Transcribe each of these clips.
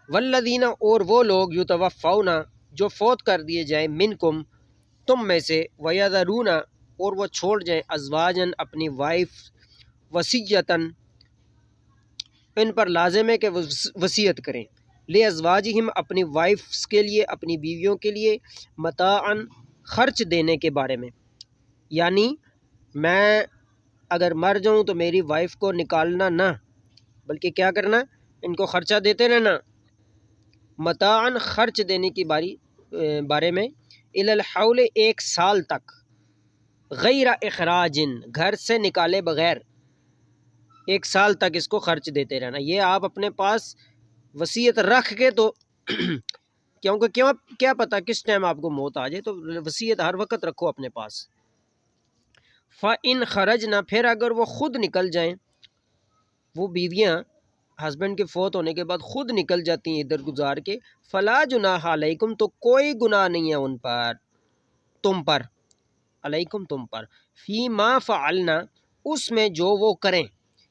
والذین اور وہ لوگ یتوفون جو فوت کر دیے جائیں منکم تم میں سے ویذرون اور وہ چھوڑ جائیں ازواجن اپنی وائف وصیتاً ان پر لازم ہے کہ وصیت کریں لازواجہم اپنی وائفس کے لیے اپنی بیویوں کے لیے متاعن خرچ دینے کے بارے میں، یعنی میں اگر مر جاؤں تو میری وائف کو نکالنا نہ بلکہ کیا کرنا، ان کو خرچہ دیتے رہنا، متاعن خرچ دینے کی بارے میں الی الحول 1 سال تک، غیر اخراجن گھر سے نکالے بغیر 1 سال تک اس کو خرچ دیتے رہنا۔ یہ آپ اپنے پاس وصیت رکھ کے تو کیونکہ کیا پتہ کس ٹائم آپ کو موت آ جائے، تو وصیت ہر وقت رکھو اپنے پاس۔ فَإِنْ خَرَجْنَا پھر اگر وہ خود نکل جائیں، وہ بیویاں ہسبینڈ کے فوت ہونے کے بعد خود نکل جاتی ہیں ادھر گزار کے، فَلَا جُنَاحَ عَلَيْكُمْ تو کوئی گناہ نہیں ہے ان پر، تم پر، علیکم تم پر، فی ما فعلنا اس میں جو وہ کریں،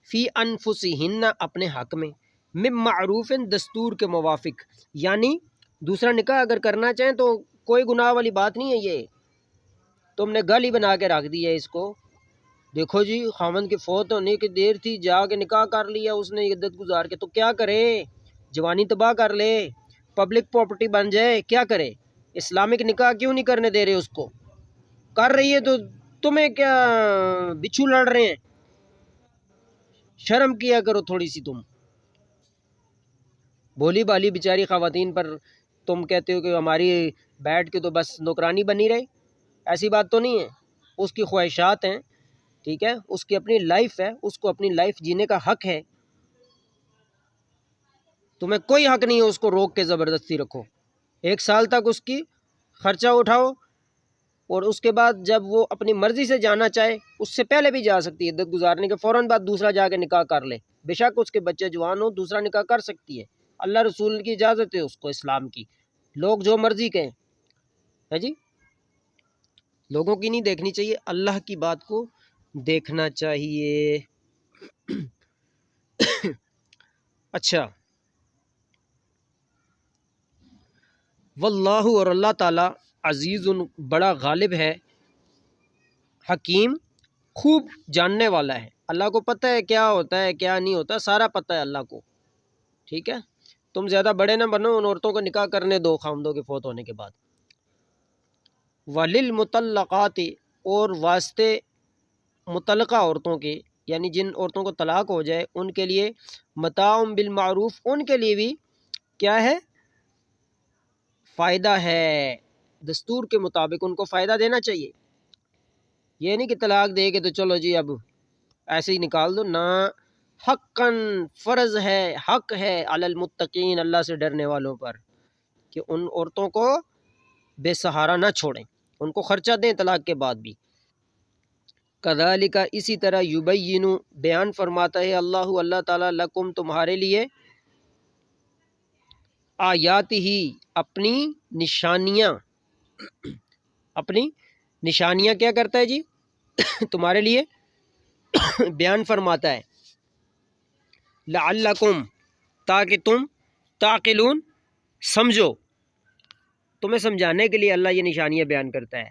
فی انفسہن اپنے حق میں، من معروف دستور کے موافق، یعنی دوسرا نکاح اگر کرنا چاہیں تو کوئی گناہ والی بات نہیں ہے۔ یہ تم نے گالی بنا کے رکھ دی ہے اس کو، دیکھو جی خامند کے فوت ہونے کی دیر تھی جا کے نکاح کر لیا اس نے عدت گزار کے، تو کیا کرے، جوانی تباہ کر لے، پبلک پراپرٹی بن جائے، کیا کرے، اسلامک نکاح کیوں نہیں کرنے دے رہے اس کو، کر رہی ہے تو تمہیں کیا بچھو لڑ رہے ہیں، شرم کیا کرو تھوڑی سی، تم بولی بالی بیچاری خواتین پر تم کہتے ہو کہ ہماری بیٹھ کے تو بس نوکرانی بنی رہے، ایسی بات تو نہیں ہے، اس کی خواہشات ہیں، ٹھیک ہے، اس کی اپنی لائف ہے، اس کو اپنی لائف جینے کا حق ہے، تمہیں کوئی حق نہیں ہے اس کو روک کے زبردستی رکھو۔ 1 سال تک اس کی خرچہ اٹھاؤ، اور اس کے بعد جب وہ اپنی مرضی سے جانا چاہے اس سے پہلے بھی جا سکتی ہے، عدت گزارنے کے فوراً بعد دوسرا جا کے نکاح کر لے، بے شک اس کے بچے جوان ہو دوسرا نکاح کر سکتی ہے، اللہ رسول کی اجازت ہے اس کو، اسلام کی، لوگ جو مرضی کہیں ہے جی، لوگوں کی نہیں دیکھنی چاہیے، اللہ کی بات کو دیکھنا چاہیے۔ اچھا، واللہ اور اللہ تعالی عزیز بڑا غالب ہے، حکیم خوب جاننے والا ہے، اللہ کو پتہ ہے کیا ہوتا ہے کیا نہیں ہوتا، سارا پتہ ہے اللہ کو، ٹھیک ہے، تم زیادہ بڑے نہ بنو، ان عورتوں کو نکاح کرنے دو خامدوں کے فوت ہونے کے بعد۔ وَلِلْمُطَلَّقَاتِ اور واسطے مطلقہ عورتوں کے، یعنی جن عورتوں کو طلاق ہو جائے ان کے لیے، متاع بالمعروف ان کے لیے بھی کیا ہے، فائدہ ہے، دستور کے مطابق ان کو فائدہ دینا چاہیے، یہ نہیں کہ طلاق دے کے تو چلو جی اب ایسے ہی نکال دو، نہ، حقاً فرض ہے، حق ہے، علی المتقین اللہ سے ڈرنے والوں پر، کہ ان عورتوں کو بے سہارا نہ چھوڑیں، ان کو خرچہ دیں طلاق کے بعد بھی۔ کذالک اسی طرح یبین بیان فرماتا ہے اللہ تعالیٰ لکم تمہارے لیے، آیات ہی اپنی نشانیاں، اپنی نشانیاں کیا کرتا ہے جی تمہارے لیے بیان فرماتا ہے، لعلکم تاکہ تم تعقلون سمجھو، تمہیں سمجھانے کے لیے اللہ یہ نشانیاں بیان کرتا ہے۔